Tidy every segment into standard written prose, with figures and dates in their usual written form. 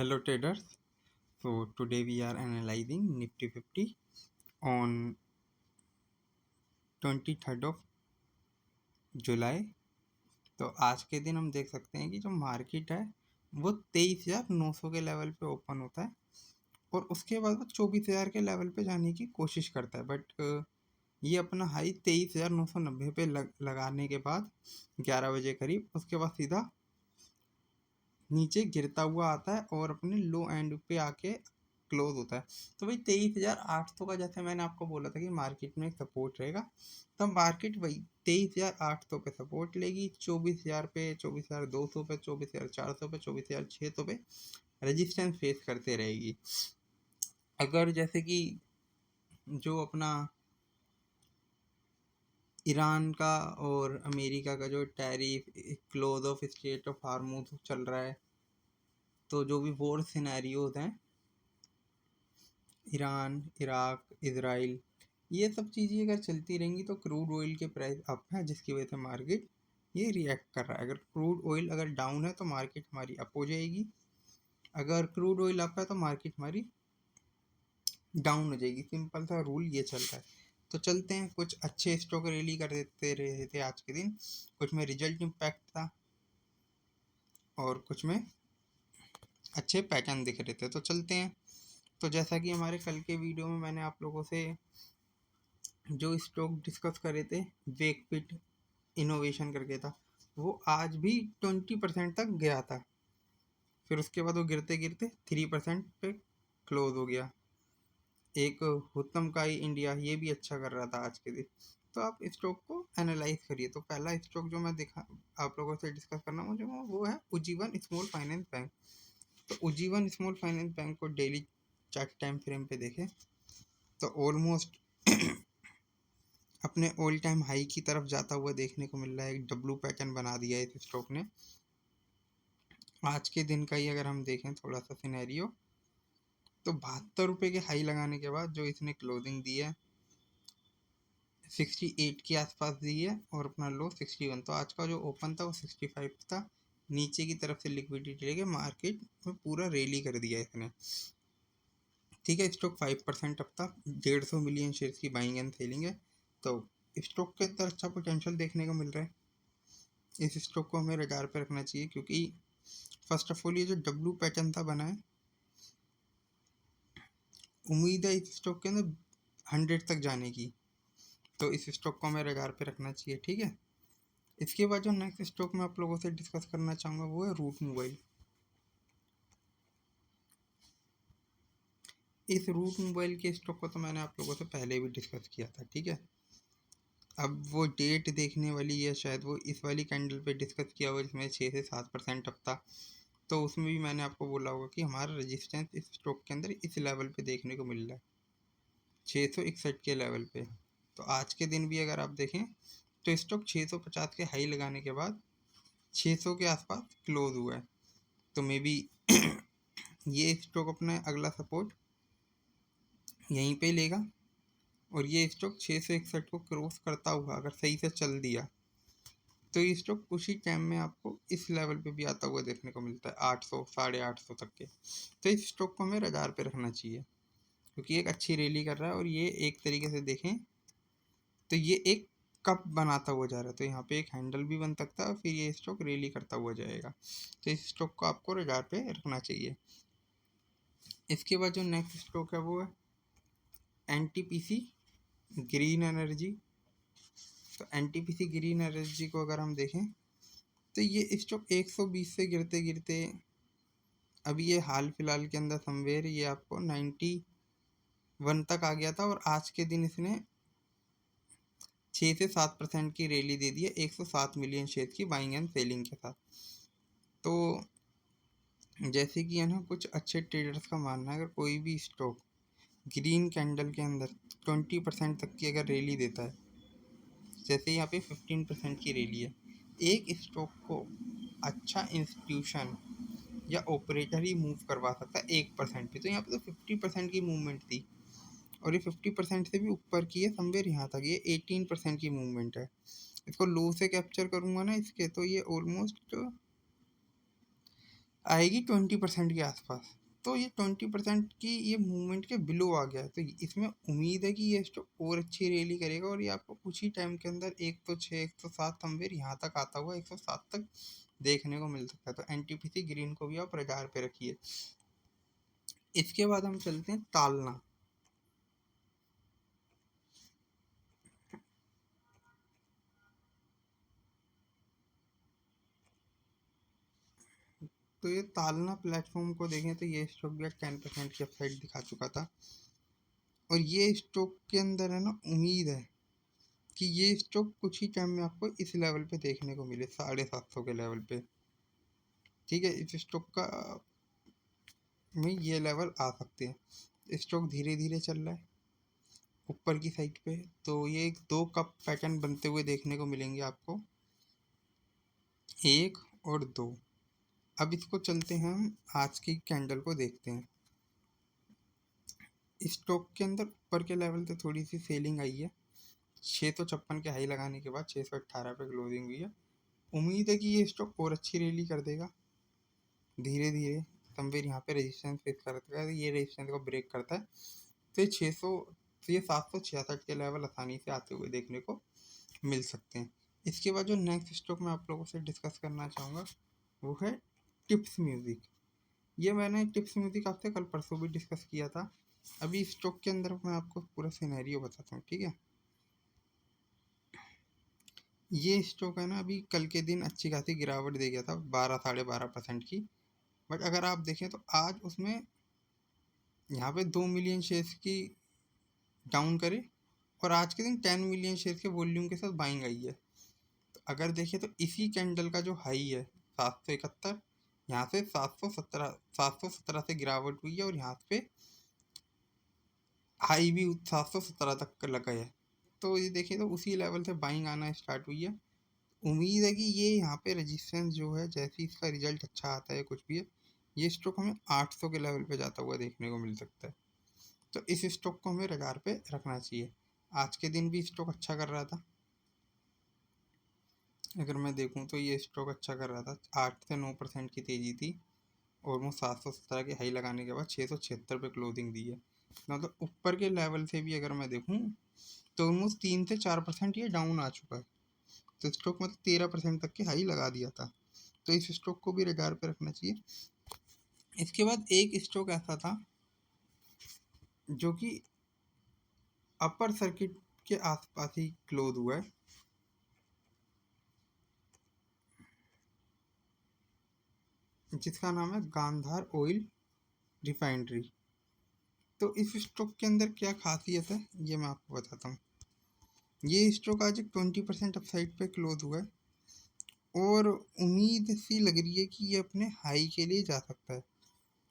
Hello traders. So today we are analyzing Nifty 50 on 23rd of जुलाई। तो आज के दिन हम देख सकते हैं कि जो मार्केट है वो 23,900 के लेवल पे ओपन होता है और उसके बाद वो 24,000 के लेवल पे जाने की कोशिश करता है, बट ये अपना हाई 23,990 पे लगाने के बाद 11 बजे करीब उसके बाद सीधा नीचे गिरता हुआ आता है और अपने लो एंड पे आके क्लोज होता है। तो भाई 23,800 का जैसे मैंने आपको बोला था कि मार्केट में एक सपोर्ट रहेगा, तो मार्केट वही 23,800 पे सपोर्ट लेगी, 24,000 पे, 24,200 पे, 24,400 पे, 24,600 पे रेजिस्टेंस फेस करते रहेगी। अगर जैसे कि जो अपना ईरान का और अमेरिका का जो tariff close of state of Hormuz चल रहा है, तो जो भी वॉर सिनेरियोज हैं ईरान, इराक, इजराइल, ये सब चीज़ें अगर चलती रहेंगी तो क्रूड ऑयल के प्राइस अप है, जिसकी वजह से मार्केट ये रिएक्ट कर रहा है। अगर क्रूड ऑयल अगर डाउन है तो मार्केट हमारी अप हो जाएगी, अगर क्रूड ऑयल अप है तो मार्केट हमारी डाउन हो जाएगी। सिंपल सा रूल ये चल रहा है। तो चलते हैं, कुछ अच्छे स्टॉक रैली कर देते रहे थे आज के दिन, कुछ में रिजल्ट इम्पैक्ट था और कुछ में अच्छे पैटर्न दिख रहे थे। तो चलते हैं। तो जैसा कि हमारे कल के वीडियो में मैंने आप लोगों से जो स्टॉक डिस्कस करे थे, वेकफिट इनोवेशन करके था, वो आज भी 20% तक गया था, फिर उसके बाद वो गिरते गिरते 3% पे क्लोज हो गया। एक हुतम काई इंडिया, ये भी अच्छा कर रहा था आज के दिन। तो आप स्टॉक को एनालाइज करिए। तो पहला स्टॉक जो मैं दिखा आप लोगों से डिस्कस करना मुझे वो है उज्जीवन स्मॉल फाइनेंस बैंक। तो उज्जीवन स्मॉल फाइनेंस बैंक को डेली चार्ट टाइम फ्रेम पे देखें तो ऑलमोस्ट अपने ऑल टाइम हाई की तरफ जाता हुआ देखने को मिल रहा है। एक डब्लू पैटर्न बना दिया है इस स्टॉक ने। आज के दिन का ही अगर हम देखें थोड़ा सा सिनेरियो, तो 72 रुपये के हाई लगाने के बाद जो इसने क्लोजिंग दी है 68 के आसपास दी है और अपना लो 61। तो आज का जो ओपन था वो 65 था। नीचे की तरफ से लिक्विडिटी लेके मार्केट में पूरा रैली कर दिया इसने। ठीक है, स्टॉक 5% अब तक 150 मिलियन शेयर्स की बाइंग एंड सेलिंग है। तो स्टॉक के अंदर अच्छा पोटेंशियल देखने को मिल रहा है। इस स्टॉक को हमें रडार पे रखना चाहिए, क्योंकि फर्स्ट ऑफ ऑल ये जो डब्लू पैटर्न था बना है, उम्मीद है इस स्टॉक के अंदर 100 तक जाने की। तो इस स्टॉक को हमें रडार पे रखना चाहिए। ठीक है, इसके बाद जो नेक्स्ट स्टॉक मैं आप लोगों से डिस्कस करना चाहूँगा वो है रूट मोबाइल। इस रूट मोबाइल के स्टॉक को तो मैंने आप लोगों से पहले भी डिस्कस किया था। ठीक है, अब वो डेट देखने वाली है, शायद वो इस वाली कैंडल पे डिस्कस किया हुआ जिसमें 6 से 7% अप था। तो उसमें भी मैंने आपको बोला होगा कि हमारा रेजिस्टेंस इस स्टॉक के अंदर इस लेवल पे देखने को मिल रहा है, 661 के लेवल पे। तो आज के दिन भी अगर आप देखें तो स्टॉक 650 के हाई लगाने के बाद 600 के आसपास क्लोज हुआ है। तो मे बी ये स्टॉक अपना अगला सपोर्ट यहीं पे लेगा और ये स्टॉक 661 को क्रॉस करता हुआ अगर सही से चल दिया तो ये स्टॉक कुछ ही टाइम में आपको इस लेवल पे भी आता हुआ देखने को मिलता है, 800 850 तक के। तो इस स्टॉक को हमें रडार पे रखना चाहिए, क्योंकि एक अच्छी रैली कर रहा है और ये एक तरीके से देखें तो ये एक कप बनाता हुआ जा रहा है। तो यहाँ पे एक हैंडल भी बन सकता है और फिर ये स्टॉक रैली करता हुआ जाएगा। तो इस स्टॉक को आपको रडार पे रखना चाहिए। इसके बाद जो नेक्स्ट स्टॉक है वो है एनटीपीसी ग्रीन एनर्जी। तो एनटीपीसी ग्रीन एनर्जी को अगर हम देखें तो ये स्टॉक 120 से गिरते गिरते अभी ये हाल फिलहाल के अंदर समवेयर ये आपको 91 तक आ गया था और आज के दिन इसने 6 से 7% की रैली दे दी है 107 मिलियन शेयर की बाइंग एंड सेलिंग के साथ। तो जैसे कि है ना, कुछ अच्छे ट्रेडर्स का मानना है अगर कोई भी स्टॉक ग्रीन कैंडल के अंदर 20% तक की अगर रैली देता है, जैसे यहाँ पे 15% की रैली है, एक स्टॉक को अच्छा इंस्टीट्यूशन या ऑपरेटर ही मूव करवा सकता है 1% पे। तो यहाँ पे तो 50% की मूवमेंट थी और ये 50% से भी ऊपर की है, समवेयर यहाँ तक ये 18% की मूवमेंट है। इसको लो से कैप्चर करूँगा ना इसके, तो ये ऑलमोस्ट आएगी 20% के आसपास। तो ये 20% की ये मूवमेंट के बिलो आ गया है, तो इसमें उम्मीद है कि ये स्टॉक और अच्छी रैली करेगा और ये आपको कुछ ही टाइम के अंदर 106 107 समवेयर यहाँ तक आता हुआ 107 तक देखने को मिल सकता है। तो एनटीपीसी ग्रीन को भी आप रडार पे रखिए। इसके बाद हम चलते हैं तालना। तो ये तालना प्लेटफॉर्म को देखें तो ये स्टॉक भी 10% की अपसाइड दिखा चुका था और ये स्टॉक के अंदर है ना, उम्मीद है कि ये स्टॉक कुछ ही टाइम में आपको इस लेवल पे देखने को मिले 750 के लेवल पे। ठीक है, इस स्टॉक का में ये लेवल आ सकते हैं। स्टॉक धीरे धीरे चल रहा है ऊपर की साइड पे, तो ये एक 2 कप पैटर्न बनते हुए देखने को मिलेंगे आपको, 1 और 2। अब इसको चलते हैं हम आज की कैंडल को देखते हैं। स्टॉक के अंदर ऊपर के लेवल पे थोड़ी सी सेलिंग आई है, 656 के हाई लगाने के बाद 618 पे क्लोजिंग हुई है। उम्मीद है कि ये स्टॉक और अच्छी रैली कर देगा धीरे धीरे। समवेयर यहाँ पे रेजिस्टेंस फेस करता है, ये रेजिस्टेंस को ब्रेक करता है तो ये 600 तो ये 766 के लेवल आसानी से आते हुए देखने को मिल सकते हैं। इसके बाद जो नेक्स्ट स्टॉक मैं आप लोगों से डिस्कस करना चाहूँगा वो है टिप्स म्यूज़िक। ये मैंने टिप्स म्यूज़िक आपसे कल परसों भी डिस्कस किया था। अभी स्टॉक के अंदर मैं आपको पूरा सिनेरियो बताता हूँ, ठीक है। ये स्टॉक है ना, अभी कल के दिन अच्छी खासी गिरावट दे गया था 12 साढ़े 12% की, बट अगर आप देखें तो आज उसमें यहाँ पे 2 मिलियन शेयर्स की डाउन करे और आज के दिन 10 मिलियन शेयर्स के वॉल्यूम के साथ बाइंग आई है। तो अगर देखें तो इसी कैंडल का जो हाई है 771, यहाँ से 717 से गिरावट हुई है और यहाँ पे हाई भी 717 तक का लगा है। तो ये देखें तो उसी लेवल से बाइंग आना स्टार्ट हुई है। उम्मीद है कि ये यहाँ पे रेजिस्टेंस जो है, जैसे इसका रिजल्ट अच्छा आता है कुछ भी है, ये स्टॉक हमें 800 के लेवल पे जाता हुआ देखने को मिल सकता है। तो इस स्टॉक को हमें रडार पे रखना चाहिए। आज के दिन भी स्टॉक अच्छा कर रहा था, अगर मैं देखूं तो ये स्टॉक अच्छा कर रहा था, 8 से 9% की तेज़ी थी। ऑलमोस्ट 717 के हाई लगाने के बाद 676 पे क्लोजिंग दी है। मतलब ऊपर के लेवल से भी अगर मैं देखूं तो ऑलमोस्ट 3 से 4% ये डाउन आ चुका है। तो स्टॉक मतलब 13% तक के हाई लगा दिया था, तो इस स्टॉक को भी रडार पे रखना चाहिए। इसके बाद एक स्टॉक ऐसा था जो कि अपर सर्किट के आसपास ही क्लोज हुआ है, जिसका नाम है गांधार ऑयल रिफाइनरी। तो इस स्टॉक के अंदर क्या खासियत है ये मैं आपको बताता हूँ। ये स्टॉक आज 20% अपसाइड पे क्लोज हुआ है और उम्मीद सी लग रही है कि ये अपने हाई के लिए जा सकता है,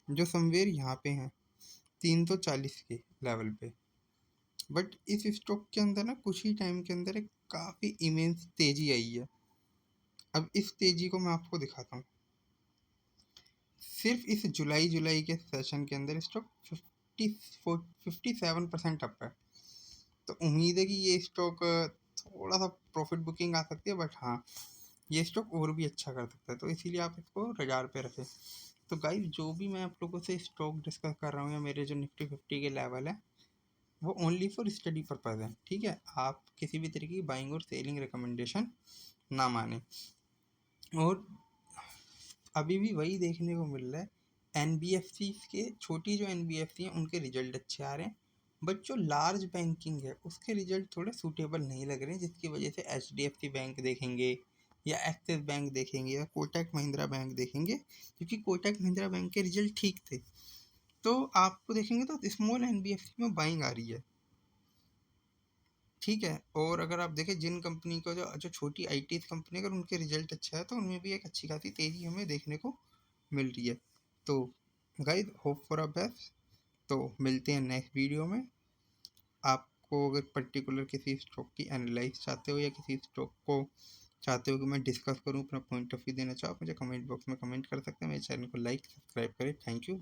जो समवेयर यहाँ पे हैं 340 के लेवल पे। बट इस स्टॉक के अंदर ना कुछ ही टाइम के अंदर एक काफ़ी इमेंस तेज़ी आई है। अब इस तेज़ी को मैं आपको दिखाता हूँ। सिर्फ इस जुलाई के सेशन के अंदर स्टॉक 57% अप है। तो उम्मीद है कि ये स्टॉक थोड़ा सा प्रॉफिट बुकिंग आ सकती है, बट हाँ ये स्टॉक और भी अच्छा कर सकता है, तो इसीलिए आप इसको रडार पे रखें। तो गाइस, जो भी मैं आप लोगों से स्टॉक डिस्कस कर रहा हूँ या मेरे जो निफ्टी 50 के लेवल है, वो ओनली फॉर स्टडी पर्पज़ है, ठीक है। आप किसी भी तरीके की बाइंग और सेलिंग रिकमेंडेशन ना माने। और अभी भी वही देखने को मिल रहा है, एनबीएफसी के छोटी जो एनबीएफसी हैं उनके रिजल्ट अच्छे आ रहे हैं, बट जो लार्ज बैंकिंग है उसके रिजल्ट थोड़े सूटेबल नहीं लग रहे हैं, जिसकी वजह से एचडीएफसी बैंक देखेंगे या एक्सिस बैंक देखेंगे या कोटक महिंद्रा बैंक देखेंगे, क्योंकि कोटक महिंद्रा बैंक के रिजल्ट ठीक थे। तो आपको देखेंगे तो स्मॉल एनबीएफसी में बाइंग आ रही है, ठीक है। और अगर आप देखें जिन कंपनी को जो जो छोटी आईटी कंपनी, अगर उनके रिजल्ट अच्छा है तो उनमें भी एक अच्छी खासी तेज़ी हमें देखने को मिल रही है। तो guys, hope for a best. तो मिलते हैं नेक्स्ट वीडियो में। आपको अगर पर्टिकुलर किसी स्टॉक की एनालाइज चाहते हो या किसी स्टॉक को चाहते हो कि मैं डिस्कस करूं, अपना पॉइंट ऑफ व्यू देना चाहो, आप मुझे कमेंट बॉक्स में कमेंट कर सकते हैं। मेरे चैनल को लाइक सब्सक्राइब करें। Thank you.